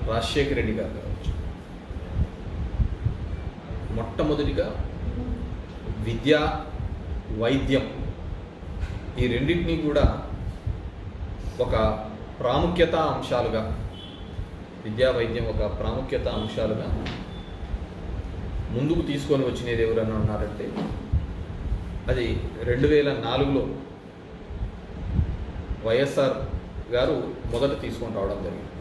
రాజశేఖర రెడ్డి గారు కావచ్చు, మొట్టమొదటిగా విద్య, వైద్యం ఈ రెండింటినీ కూడా ఒక ప్రాముఖ్యత అంశాలుగా, విద్యా వైద్యం ఒక ప్రాముఖ్యత అంశాలుగా ముందుకు తీసుకొని వచ్చినది ఎవరన్నా ఉన్నారంటే అది 2004లో వైఎస్ఆర్ గారు మొదట తీసుకొని రావడం జరిగింది.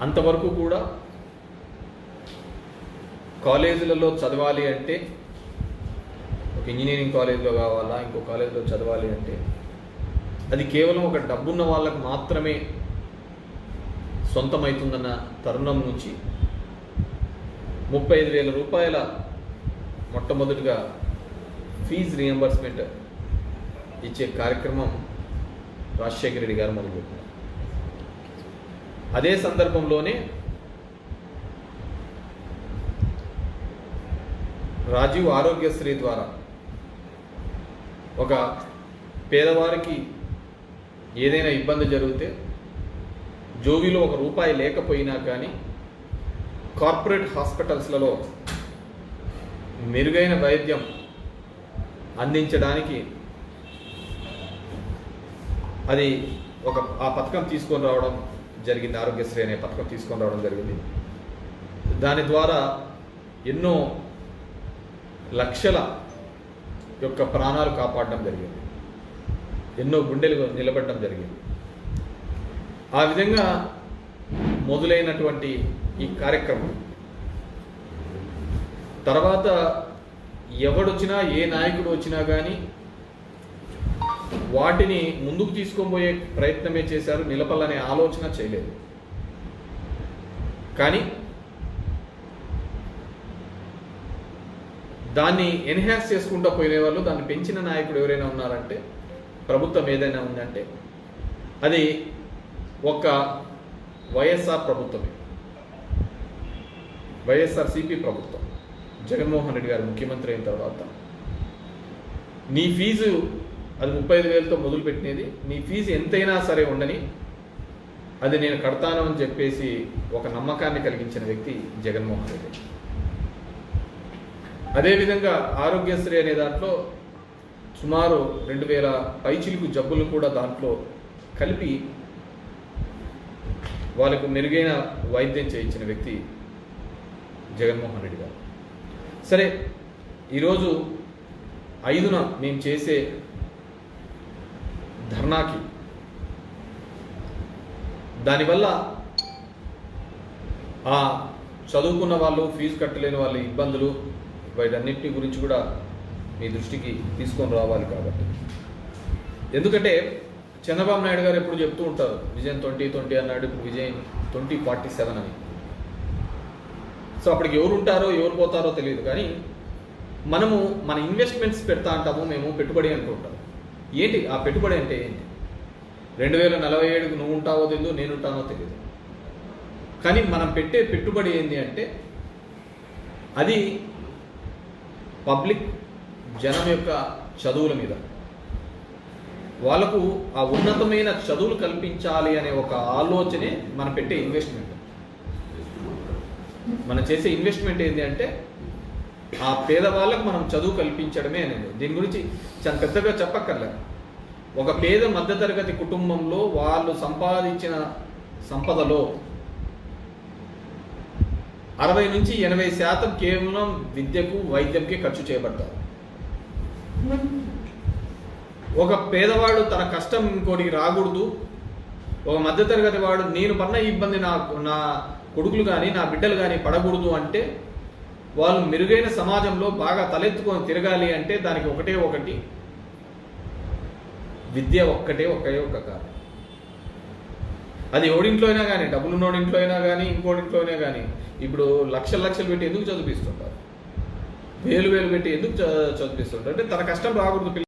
అంతవరకు కూడా కాలేజీలలో చదవాలి అంటే ఒక ఇంజనీరింగ్ కాలేజీలో కావాలా, ఇంకో కాలేజీలో చదవాలి అంటే అది కేవలం ఒక డబ్బున్న వాళ్ళకు మాత్రమే సొంతమవుతుందన్న తరుణం నుంచి 35,000 రూపాయల మొట్టమొదటిగా ఫీజు రియంబర్స్మెంట్ ఇచ్చే కార్యక్రమం రాజశేఖర రెడ్డి గారు మొదలుపెట్టారు. అదే సందర్భంలోనే రాజీవ్ ఆరోగ్యశ్రీ ద్వారా ఒక పేదవారికి ఏదైనా ఇబ్బంది జరిగితే జోబీలో ₹1 లేకపోయినా కానీ కార్పొరేట్ హాస్పిటల్స్లలో మెరుగైన వైద్యం అందించడానికి అది ఆ పథకం తీసుకొని రావడం జరిగింది. ఆరోగ్యశ్రీ అనే పథకం తీసుకొని రావడం జరిగింది. దాని ద్వారా ఎన్నో లక్షల యొక్క ప్రాణాలు కాపాడడం జరిగింది, ఎన్నో గుండెలు నిలబడడం జరిగింది. ఆ విధంగా మొదలైనటువంటి ఈ కార్యక్రమం తర్వాత ఎవడొచ్చినా, ఏ నాయకుడు వచ్చినా కానీ వాటిని ముందుకు తీసుకొని ప్రయత్నమే చేశారు, నిలపాలనే ఆలోచన చేయలేదు. కానీ దాన్ని ఎన్హాన్స్ చేసుకుంటూ పోయేవాళ్ళు, దాన్ని పెంచిన నాయకుడు ఎవరైనా ఉన్నారంటే, ప్రభుత్వం ఏదైనా ఉందంటే అది ఒక వైఎస్ఆర్ ప్రభుత్వమే, వైఎస్ఆర్సీపీ ప్రభుత్వం. జగన్మోహన్ రెడ్డి గారు ముఖ్యమంత్రి అయిన తర్వాత నీ ఫీజు అది 35,000తో మొదలుపెట్టినది, నీ ఫీజు ఎంతైనా సరే ఉండని అది నేను కడతాను అని చెప్పేసి ఒక నమ్మకాన్ని కలిగించిన వ్యక్తి జగన్మోహన్ రెడ్డి. అదేవిధంగా ఆరోగ్యశ్రీ అనే దాంట్లో సుమారు 2,000 పైచిలుకు జబ్బులు కూడా దాంట్లో కలిపి వాళ్ళకు మెరుగైన వైద్యం చేయించిన వ్యక్తి జగన్మోహన్ రెడ్డి గారు. సరే, ఈరోజు 5న మేము చేసే ధర్నాకి దానివల్ల ఆ చదువుకున్న వాళ్ళు, ఫీజు కట్టలేని వాళ్ళ ఇబ్బందులు, వీటన్నిటి గురించి కూడా మీ దృష్టికి తీసుకొని రావాలి. కాబట్టి ఎందుకంటే చంద్రబాబు నాయుడు గారు ఎప్పుడు చెప్తూ ఉంటారు విజన్ 2020 అన్నాడు, ఇప్పుడు విజన్ 2047 అని. సో అప్పటికి ఎవరు ఉంటారో ఎవరు పోతారో తెలియదు, కానీ మనము మన ఇన్వెస్ట్మెంట్స్ పెడతా అంటాము, మేము పెట్టుబడి అనుకుంటాం. ఏంటి ఆ పెట్టుబడి అంటే ఏంటి? 2047కు నువ్వు ఉంటావో తెలియదు, నేను ఉంటానో తెలియదు, కానీ మనం పెట్టే పెట్టుబడి ఏంటి అంటే అది పబ్లిక్ జనం యొక్క చదువుల మీద, వాళ్ళకు ఆ ఉన్నతమైన చదువులు కల్పించాలి అనే ఒక ఆలోచనే మనం పెట్టే ఇన్వెస్ట్మెంట్. మనం చేసే ఇన్వెస్ట్మెంట్ ఏంటి అంటే ఆ పేదవాళ్ళకు మనం చదువు కల్పించడమే అనేది. దీని గురించి చాలా పెద్దగా చెప్పక్కర్లేదు. ఒక పేద మధ్యతరగతి కుటుంబంలో వాళ్ళు సంపాదించిన సంపదలో 60 నుంచి 80% కేవలం విద్యకు, వైద్యంకి ఖర్చు చేయబడతారు. ఒక పేదవాడు తన కష్టం ఇంకోటికి రాకూడదు, ఒక మధ్యతరగతి వాడు నేను పడిన ఇబ్బంది నా కొడుకులు కానీ నా బిడ్డలు కానీ పడకూడదు అంటే, వాళ్ళు మెరుగైన సమాజంలో బాగా తలెత్తుకొని తిరగాలి అంటే దానికి ఒకటి విద్య, ఒకే ఒక కారణం. అది ఎవడింట్లో అయినా కానీ, డబ్బులున్నోడింట్లో అయినా కానీ, ఇంకోటింట్లో అయినా కానీ. ఇప్పుడు లక్షలు పెట్టి ఎందుకు చదివిస్తుంటారు? వేలు పెట్టి ఎందుకు చదివిస్తుంటారు అంటే తన కష్టం రాకూడదు.